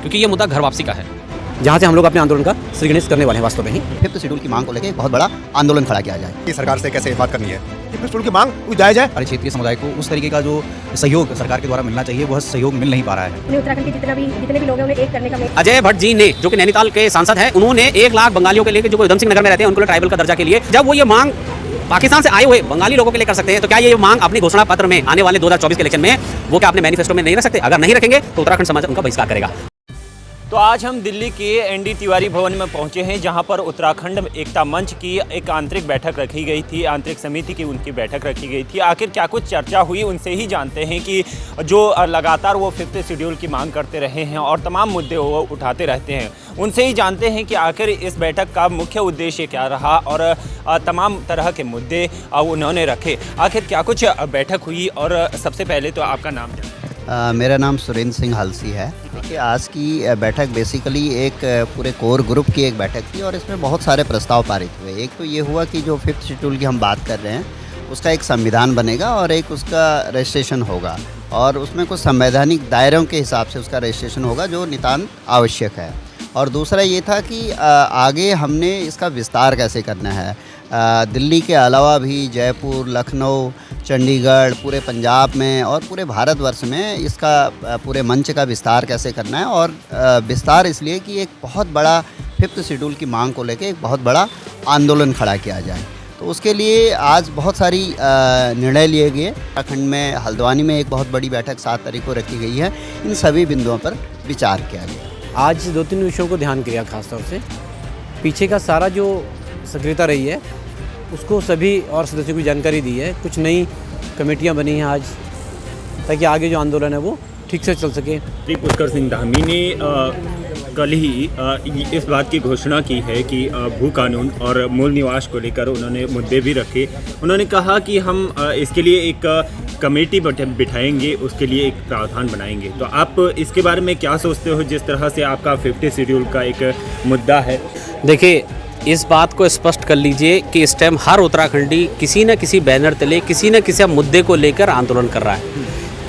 क्योंकि ये मुद्दा घर वापसी का है, जहाँ से हम लोग अपने आंदोलन का श्रीगणेश करने वाले हैं। वास्तव में ही फिफ्थ शेड्यूल की मांग को लेकर एक बहुत बड़ा आंदोलन खड़ा किया जाए। सरकार से कैसे बात करनी है, फिफ्थ शेड्यूल की मांग जायज है। हमारे क्षेत्रीय समुदाय को उस तरीके का जो सहयोग सरकार के द्वारा मिलना चाहिए वह सहयोग मिल नहीं पा रहा है। उत्तराखंड के जितने भी लोग हैं उन्हें एक करने का अजय भट्ट जी ने, जो कि नैनीताल के सांसद हैं, उन्होंने 1 लाख बंगालियों के लिए जो उधम सिंह नगर में रहते हैं उनको ट्राइबल का दर्जा के लिए, जब वो ये मांग पाकिस्तान से आए हुए बंगाली लोगों के लिए कर सकते हैं, तो क्या ये मांग अपनी घोषणा पत्र में आने वाले 2024 के इलेक्शन में वो क्या अपने मैनिफेस्टो में नहीं रख सकते? अगर नहीं रखेंगे तो उत्तराखंड समाज उनका बहिष्कार करेगा। तो आज हम दिल्ली के एनडी तिवारी भवन में पहुंचे हैं, जहां पर उत्तराखंड एकता मंच की एक आंतरिक बैठक रखी गई थी, आंतरिक समिति की उनकी बैठक रखी गई थी। आखिर क्या कुछ चर्चा हुई, उनसे ही जानते हैं कि जो लगातार वो फिफ्थ शेड्यूल की मांग करते रहे हैं और तमाम मुद्दे वो उठाते रहते हैं, उनसे ही जानते हैं कि आखिर इस बैठक का मुख्य उद्देश्य क्या रहा और तमाम तरह के मुद्दे उन्होंने रखे। आखिर क्या कुछ बैठक हुई, और सबसे पहले तो आपका नाम मेरा नाम सुरेंद्र सिंह हलसी है। देखिए, आज की बैठक बेसिकली एक पूरे कोर ग्रुप की एक बैठक थी और इसमें बहुत सारे प्रस्ताव पारित हुए। एक तो ये हुआ कि जो फिफ्थ शेड्यूल की हम बात कर रहे हैं उसका एक संविधान बनेगा और एक उसका रजिस्ट्रेशन होगा, और उसमें कुछ संवैधानिक दायरों के हिसाब से उसका रजिस्ट्रेशन होगा जो नितांत आवश्यक है। और दूसरा ये था कि आगे हमने इसका विस्तार कैसे करना है। दिल्ली के अलावा भी जयपुर, लखनऊ, चंडीगढ़, पूरे पंजाब में और पूरे भारतवर्ष में इसका पूरे मंच का विस्तार कैसे करना है। और विस्तार इसलिए कि एक बहुत बड़ा फिफ्थ शेड्यूल की मांग को लेकर एक बहुत बड़ा आंदोलन खड़ा किया जाए। तो उसके लिए आज बहुत सारी निर्णय लिए गए। उत्तराखंड में हल्द्वानी में एक बहुत बड़ी बैठक 7 तारीख को रखी गई है। इन सभी बिंदुओं पर विचार किया गया। आज 2-3 विषयों को ध्यान किया, खासतौर से पीछे का सारा जो सक्रियता रही है उसको सभी और सदस्यों को जानकारी दी है। कुछ नई कमेटियां बनी हैं आज, ताकि आगे जो आंदोलन है वो ठीक से चल सके। पुष्कर सिंह धामी ने कल ही इस बात की घोषणा की है कि भू कानून और मूल निवास को लेकर उन्होंने मुद्दे भी रखे। उन्होंने कहा कि हम इसके लिए एक कमेटी बिठाएंगे, उसके लिए एक प्रावधान बनाएंगे। तो आप इसके बारे में क्या सोचते हो, जिस तरह से आपका फिफ्थ शेड्यूल का एक मुद्दा है? देखिए, इस बात को स्पष्ट कर लीजिए कि इस टाइम हर उत्तराखंडी किसी न किसी बैनर तले किसी न किसी मुद्दे को लेकर आंदोलन कर रहा है।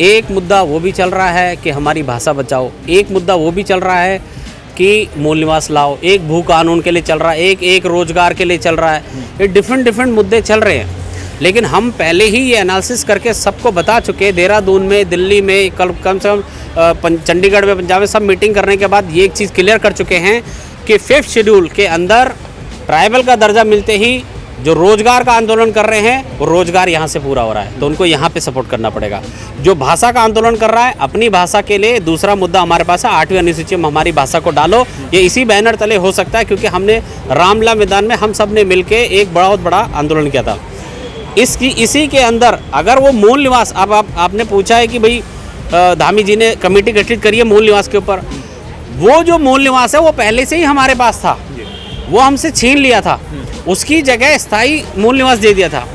एक मुद्दा वो भी चल रहा है कि हमारी भाषा बचाओ, एक मुद्दा वो भी चल रहा है कि मूल निवास लाओ, एक भू कानून के लिए चल रहा है, एक रोजगार के लिए चल रहा है। ये डिफरेंट मुद्दे चल रहे हैं, लेकिन हम पहले ही ये एनालिसिस करके सबको बता चुके। देहरादून में, दिल्ली में, कम से कम चंडीगढ़ में, पंजाब में सब मीटिंग करने के बाद ये एक चीज़ क्लियर कर चुके हैं कि फिफ्थ शेड्यूल के अंदर ट्राइबल का दर्जा मिलते ही जो रोजगार का आंदोलन कर रहे हैं वो रोजगार यहाँ से पूरा हो रहा है, तो उनको यहाँ पे सपोर्ट करना पड़ेगा। जो भाषा का आंदोलन कर रहा है, अपनी भाषा के लिए दूसरा मुद्दा हमारे पास है, 8वीं अनुसूची में हमारी भाषा को डालो। ये इसी बैनर तले हो सकता है, क्योंकि हमने रामला मैदान में हम सब ने मिल के एक बहुत बड़ा आंदोलन किया था। इसी के अंदर अगर वो मूल निवास, अब आपने पूछा है कि भाई धामी जी ने कमेटी गठित करी है मूल निवास के ऊपर। वो जो मूल निवास है वो पहले से ही हमारे पास था, वो हमसे छीन लिया था, उसकी जगह स्थायी मूल निवास दे दिया था।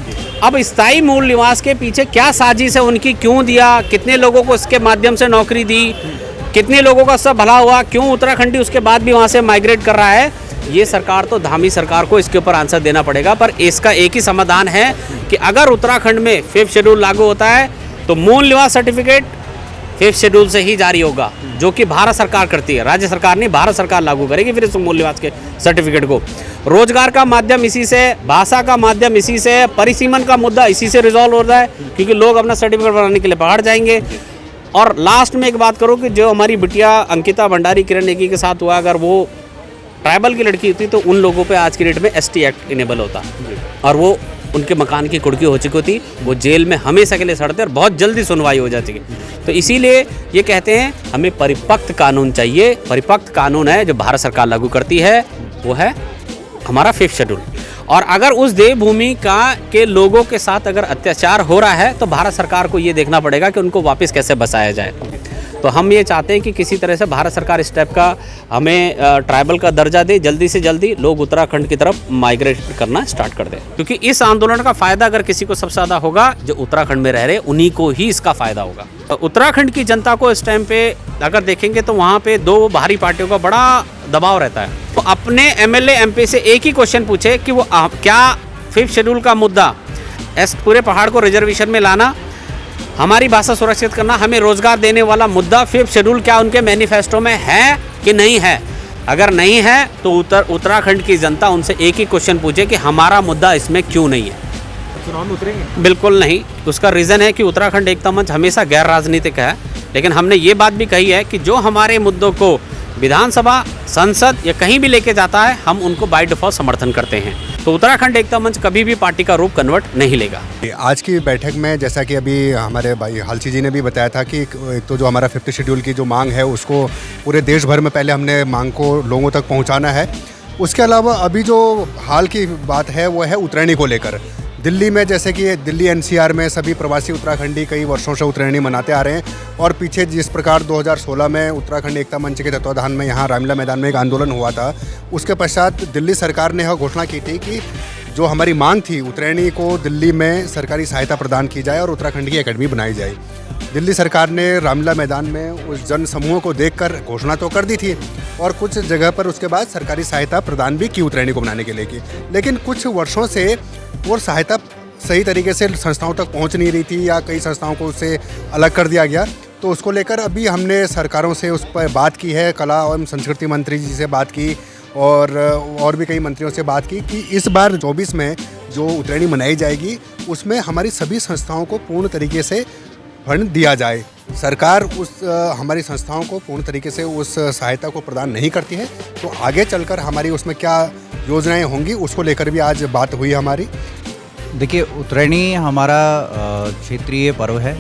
अब स्थायी मूल निवास के पीछे क्या साजिश है उनकी, क्यों दिया, कितने लोगों को इसके माध्यम से नौकरी दी, कितने लोगों का सब भला हुआ, क्यों उत्तराखंडी उसके बाद भी वहाँ से माइग्रेट कर रहा है, ये सरकार तो धामी सरकार को इसके ऊपर आंसर देना पड़ेगा। पर इसका एक ही समाधान है कि अगर उत्तराखंड में फिफ्थ शेड्यूल लागू होता है तो मूल निवास सर्टिफिकेट फिफ्थ शेड्यूल से ही जारी होगा, जो कि भारत सरकार करती है, राज्य सरकार नहीं, भारत सरकार लागू करेगी फिर इस मूल निवास के सर्टिफिकेट को। रोजगार का माध्यम इसी से, भाषा का माध्यम इसी से, परिसीमन का मुद्दा इसी से रिजॉल्व हो रहा है, क्योंकि लोग अपना सर्टिफिकेट बनाने के लिए बाहर जाएंगे। और लास्ट में एक बात करूँ कि जो हमारी बिटिया अंकिता भंडारी किरण नेगी के साथ हुआ, अगर वो ट्राइबल की लड़की होती तो उन लोगों पे आज की डेट में ST एक्ट इनेबल होता और वो उनके मकान की कुर्की हो चुकी थी, वो जेल में हमेशा के लिए सड़ते और बहुत जल्दी सुनवाई हो जाती है। तो इसीलिए ये कहते हैं हमें परिपक्व कानून चाहिए। परिपक्व कानून है जो भारत सरकार लागू करती है, वो है हमारा फिफ्थ शेड्यूल। और अगर उस देवभूमि के लोगों के साथ अगर अत्याचार हो रहा है तो भारत सरकार को ये देखना पड़ेगा कि उनको वापस कैसे बसाया जाए। तो हम ये चाहते हैं कि किसी तरह से भारत सरकार इस टाइप का हमें ट्राइबल का दर्जा दे, जल्दी से जल्दी लोग उत्तराखंड की तरफ माइग्रेट करना स्टार्ट कर दें, क्योंकि इस आंदोलन का फ़ायदा अगर किसी को सबसे ज़्यादा होगा जो उत्तराखंड में रह रहे, उन्हीं को ही इसका फ़ायदा होगा। तो उत्तराखंड की जनता को इस टाइम पे अगर देखेंगे तो वहाँ पे 2 बाहरी पार्टियों का बड़ा दबाव रहता है। तो अपने MLA MP से एक ही क्वेश्चन पूछे कि वो क्या फिफ्थ शेड्यूल का मुद्दा पूरे पहाड़ को रिजर्वेशन में लाना हमारी भाषा सुरक्षित करना, हमें रोजगार देने वाला मुद्दा 5th शेड्यूल क्या उनके मैनिफेस्टो में है कि नहीं है। अगर नहीं है तो उत्तराखंड की जनता उनसे एक ही क्वेश्चन पूछे कि हमारा मुद्दा इसमें क्यों नहीं है। चुनाव में उतरेंगे? बिल्कुल नहीं। उसका रीज़न है कि उत्तराखंड एकता मंच हमेशा गैर राजनीतिक है, लेकिन हमने ये बात भी कही है कि जो हमारे मुद्दों को विधानसभा, संसद या कहीं भी लेके जाता है, हम उनको बाय डिफॉल्ट समर्थन करते हैं। तो उत्तराखंड एकता मंच कभी भी पार्टी का रूप कन्वर्ट नहीं लेगा। आज की बैठक में जैसा कि अभी हमारे भाई हालसी जी ने भी बताया था कि एक तो जो हमारा 5th शेड्यूल की जो मांग है उसको पूरे देश भर में पहले हमने मांग को लोगों तक पहुंचाना है। उसके अलावा अभी जो हाल की बात है वो है उत्तरायणी को लेकर। दिल्ली में जैसे कि दिल्ली NCR में सभी प्रवासी उत्तराखंडी कई वर्षों से उत्तरायणी मनाते आ रहे हैं और पीछे जिस प्रकार 2016 में उत्तराखंड एकता मंच के तत्वाधान में यहाँ रामलीला मैदान में एक आंदोलन हुआ था, उसके पश्चात दिल्ली सरकार ने यह घोषणा की थी कि जो हमारी मांग थी उत्तरायणी को दिल्ली में सरकारी सहायता प्रदान की जाए और उत्तराखंड की अकेडमी बनाई जाए। दिल्ली सरकार ने रामलीला मैदान में उस जन समूह को देखकर घोषणा तो कर दी थी और कुछ जगह पर उसके बाद सरकारी सहायता प्रदान भी की उत्तरायणी को बनाने के लिए की, लेकिन कुछ वर्षों से वो सहायता सही तरीके से संस्थाओं तक पहुंच नहीं रही थी या कई संस्थाओं को उससे अलग कर दिया गया। तो उसको लेकर अभी हमने सरकारों से उस पर बात की है, कला एवं संस्कृति मंत्री जी से बात की और भी कई मंत्रियों से बात की कि इस बार 24 में जो उत्तरायणी मनाई जाएगी उसमें हमारी सभी संस्थाओं को पूर्ण तरीके से फंड दिया जाए। सरकार हमारी संस्थाओं को पूर्ण तरीके से उस सहायता को प्रदान नहीं करती है, तो आगे चलकर हमारी उसमें क्या योजनाएं होंगी उसको लेकर भी आज बात हुई हमारी। देखिए, उत्तरायणी हमारा क्षेत्रीय पर्व है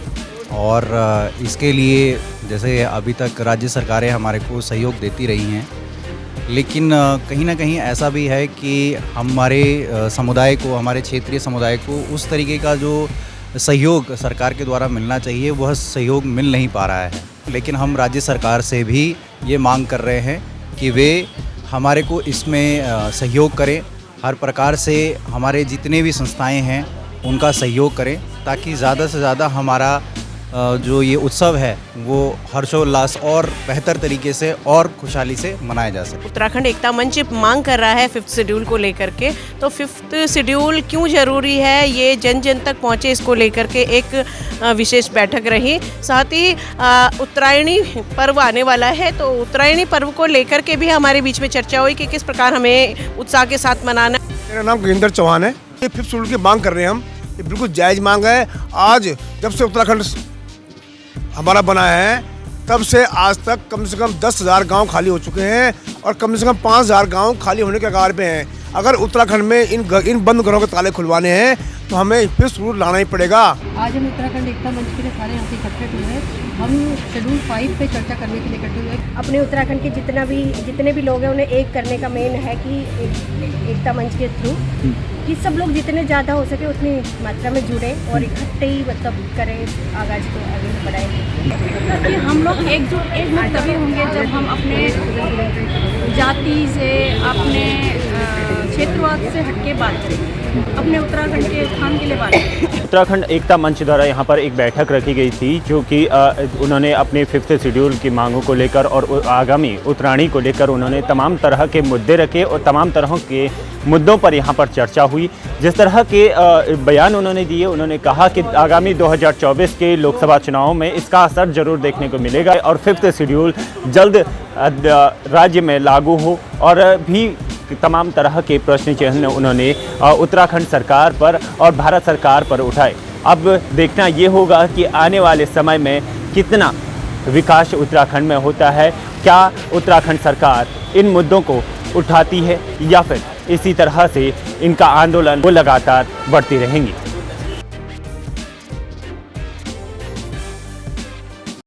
और इसके लिए जैसे अभी तक राज्य सरकारें हमारे को सहयोग देती रही हैं, लेकिन कहीं ना कहीं ऐसा भी है कि हमारे समुदाय को, हमारे क्षेत्रीय समुदाय को उस तरीके का जो सहयोग सरकार के द्वारा मिलना चाहिए वह सहयोग मिल नहीं पा रहा है। लेकिन हम राज्य सरकार से भी ये मांग कर रहे हैं कि वे हमारे को इसमें सहयोग करें, हर प्रकार से हमारे जितने भी संस्थाएं हैं उनका सहयोग करें ताकि ज़्यादा से ज़्यादा हमारा जो ये उत्सव है वो हर्षोल्लास और बेहतर तरीके से और खुशहाली से मनाया जा सके। उत्तराखंड एकता मंच मांग कर रहा है 5th शेड्यूल को लेकर के, तो 5th शेड्यूल क्यों ज़रूरी है ये जन जन तक पहुँचे, इसको लेकर के एक विशेष बैठक रही। साथ ही उत्तरायणी पर्व आने वाला है, तो उत्तरायणी पर्व को लेकर के भी हमारे बीच में चर्चा हुई कि किस प्रकार हमें उत्साह के साथ मनाना। मेरा नाम गजेंद्र चौहान है। ये 5th शेड्यूल की मांग कर रहे हैं हम, ये बिल्कुल जायज़ मांग है। आज जब से उत्तराखंड हमारा बना है तब से आज तक कम से कम 10,000 गांव खाली हो चुके हैं और कम से कम 5,000 गांव खाली होने के कगार पे हैं। अगर उत्तराखंड में इन बंद घरों के ताले खुलवाने हैं तो हमें 5th शेड्यूल लाना ही पड़ेगा। आज हम उत्तराखंड एकता मंच के लिए सारे यहाँ पे इकट्ठे हुए हैं। हम शेड्यूल 5 पे चर्चा करने के लिए इकट्ठे हुए हैं। अपने उत्तराखंड के जितने भी लोग हैं उन्हें एक करने का मेन है कि एकता मंच के थ्रू कि सब लोग जितने ज़्यादा हो सके उतनी मात्रा में जुड़ें और इकट्ठे ही मतलब करें आगाज को आगे बढ़ाएंगे। कि हम लोग एकजुट तभी होंगे जब हम अपने जाति से, अपने क्षेत्रवाद से हटके बात करें, अपने उत्तराखंड के उत्थान के लिए बात करें। उत्तराखंड एकता मंच द्वारा यहाँ पर एक बैठक रखी गई थी जो कि उन्होंने अपने 5th शेड्यूल की मांगों को लेकर और आगामी उत्तरायणी को लेकर उन्होंने तमाम तरह के मुद्दे रखे और तमाम तरह के मुद्दों पर यहाँ पर चर्चा हुई। जिस तरह के बयान उन्होंने दिए, उन्होंने कहा कि आगामी 2024 के लोकसभा चुनाव में इसका असर जरूर देखने को मिलेगा और 5th शेड्यूल जल्द राज्य में लागू हो और भी तमाम तरह के प्रश्न चिन्ह उन्होंने उत्तराखंड सरकार पर और भारत सरकार पर उठाए। अब देखना ये होगा कि आने वाले समय में कितना विकास उत्तराखंड में होता है, क्या उत्तराखंड सरकार इन मुद्दों को उठाती है या फिर इसी तरह से इनका आंदोलन वो लगातार बढ़ती रहेंगी।